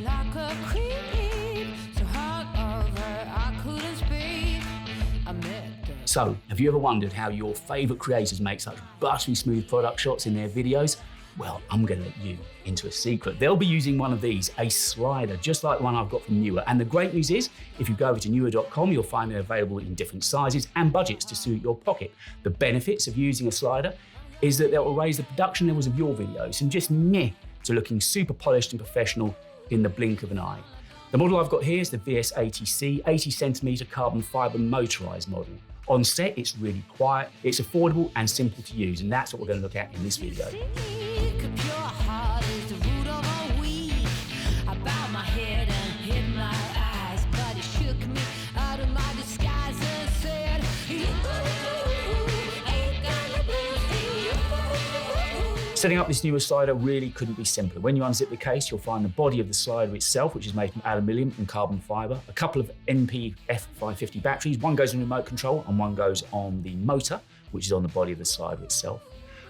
like a creep, so hungover I couldn't speak. I met the... So, have you ever wondered how your favourite creators make such buttery smooth product shots in their videos? Well, I'm going to let you into a secret. They'll be using one of these, a slider, just like the one I've got from Neewer. And the great news is, if you go over to neewer.com, you'll find it available in different sizes and budgets to suit your pocket. The benefits of using a slider is that they'll raise the production levels of your videos from just meh to looking super polished and professional in the blink of an eye. The model I've got here is the VS-80C 80cm carbon fibre motorised model. On set, it's really quiet, it's affordable and simple to use, and that's what we're going to look at in this video. Setting up this Neewer slider really couldn't be simpler. When you unzip the case, you'll find the body of the slider itself, which is made from aluminium and carbon fibre, a couple of NP F550 batteries, one goes on remote control and one goes on the motor, which is on the body of the slider itself.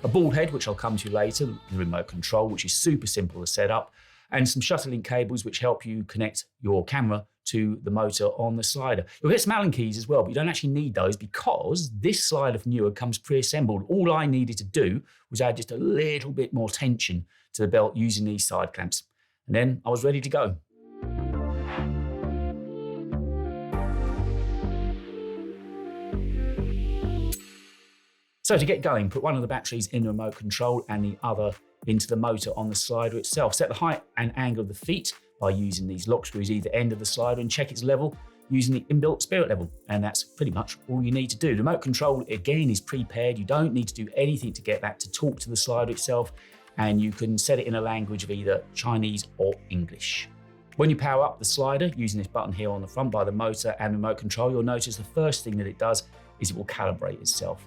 A ball head, which I'll come to later, the remote control, which is super simple to set up, and some shutter-link cables which help you connect your camera to the motor on the slider. You'll get some Allen keys as well, but you don't actually need those because this slider from Neewer comes pre-assembled. All I needed to do was add just a little bit more tension to the belt using these side clamps. And then I was ready to go. So to get going, put one of the batteries in the remote control and the other into the motor on the slider itself. Set the height and angle of the feet by using these lock screws either end of the slider and check its level using the inbuilt spirit level. And that's pretty much all you need to do. The remote control, again, is pre-paired. You don't need to do anything to get that to talk to the slider itself, and you can set it in a language of either Chinese or English. When you power up the slider using this button here on the front by the motor and remote control, you'll notice the first thing that it does is it will calibrate itself.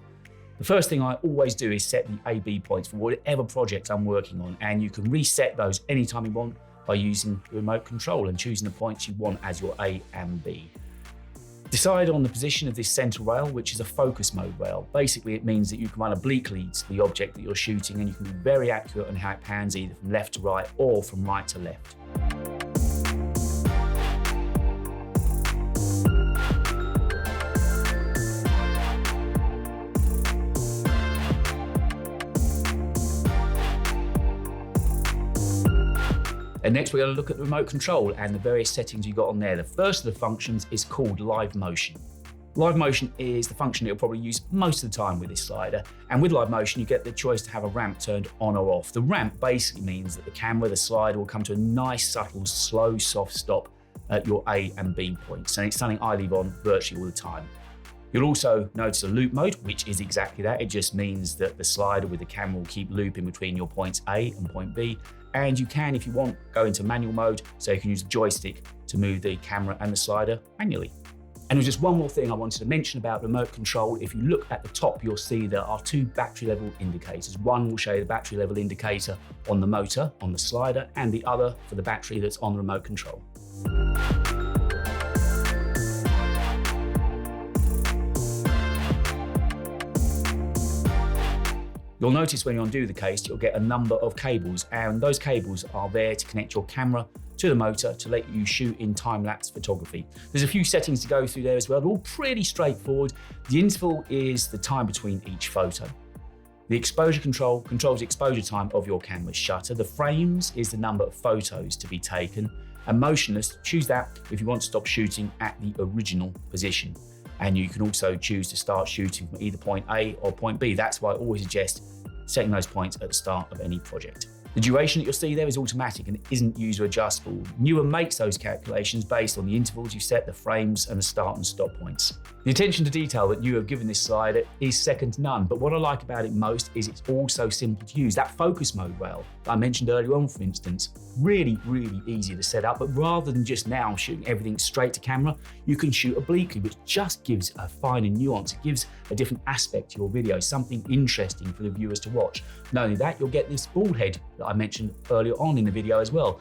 The first thing I always do is set the A/B points for whatever project I'm working on, and you can reset those anytime you want by using the remote control and choosing the points you want as your A and B. Decide on the position of this center rail, which is a focus mode rail. Basically, it means that you can run obliquely to the object that you're shooting, and you can be very accurate on how it pans either from left to right or from right to left. And next we're going to look at the remote control and the various settings you got on there. The first of the functions is called live motion. Live motion is the function that you'll probably use most of the time with this slider. And with live motion, you get the choice to have a ramp turned on or off. The ramp basically means that the camera, the slider will come to a nice, subtle, slow, soft stop at your A and B points. And it's something I leave on virtually all the time. You'll also notice a loop mode, which is exactly that. It just means that the slider with the camera will keep looping between your points A and point B. And you can, if you want, go into manual mode, so you can use the joystick to move the camera and the slider manually. And there's just one more thing I wanted to mention about remote control. If you look at the top, you'll see there are two battery level indicators. One will show you the battery level indicator on the motor, on the slider, and the other for the battery that's on the remote control. You'll notice when you undo the case, you'll get a number of cables, and those cables are there to connect your camera to the motor to let you shoot in time-lapse photography. There's a few settings to go through there as well. They're all pretty straightforward. The interval is the time between each photo. The exposure control controls the exposure time of your camera's shutter. The frames is the number of photos to be taken. And motionless, choose that if you want to stop shooting at the original position. And you can also choose to start shooting from either point A or point B. That's why I always suggest setting those points at the start of any project. The duration that you'll see there is automatic and isn't user adjustable. Neewer makes those calculations based on the intervals you set, the frames, and the start and stop points. The attention to detail that Neewer have given this slider is second to none, but what I like about it most is it's also simple to use. That focus mode rail that I mentioned earlier on, for instance, really easy to set up, but rather than just now shooting everything straight to camera, you can shoot obliquely, which just gives a finer nuance. It gives a different aspect to your video, something interesting for the viewers to watch. Not only that, you'll get this ball head that I mentioned earlier on in the video as well.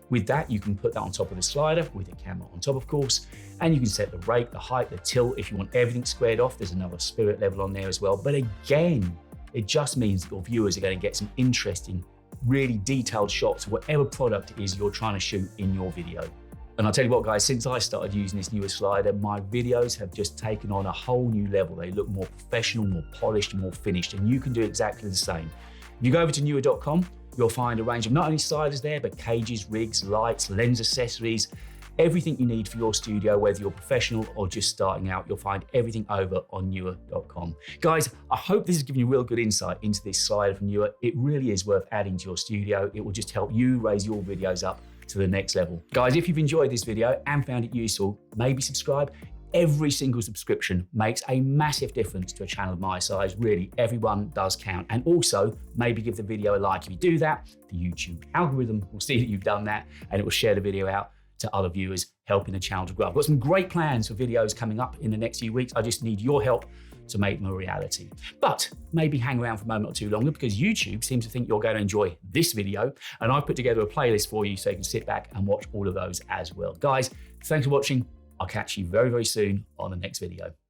With that, you can put that on top of the slider with the camera on top, of course, and you can set the rate, the height, the tilt. If you want everything squared off, there's another spirit level on there as well. But again, it just means that your viewers are going to get some interesting really detailed shots of whatever product it is you're trying to shoot in your video. And I'll tell you what, guys, since I started using this Neewer slider, my videos have just taken on a whole new level. They look more professional, more polished, more finished, and you can do exactly the same. If you go over to neewer.com, you'll find a range of not only sliders there, but cages, rigs, lights, lens accessories, everything you need for your studio, whether you're professional or just starting out. You'll find everything over on neewer.com. Guys, I hope this has given you real good insight into this slider from Neewer. It really is worth adding to your studio. It will just help you raise your videos up to the next level. Guys, if you've enjoyed this video and found it useful, maybe subscribe. Every single subscription makes a massive difference to a channel of my size. Really, everyone does count. And also, maybe give the video a like. If you do that, the YouTube algorithm will see that you've done that and it will share the video out to other viewers, helping the channel to grow. I've got some great plans for videos coming up in the next few weeks. I just need your help to make them a reality. But maybe hang around for a moment or two longer, because YouTube seems to think you're going to enjoy this video, and I've put together a playlist for you so you can sit back and watch all of those as well. Guys, thanks for watching. I'll catch you very, very soon on the next video.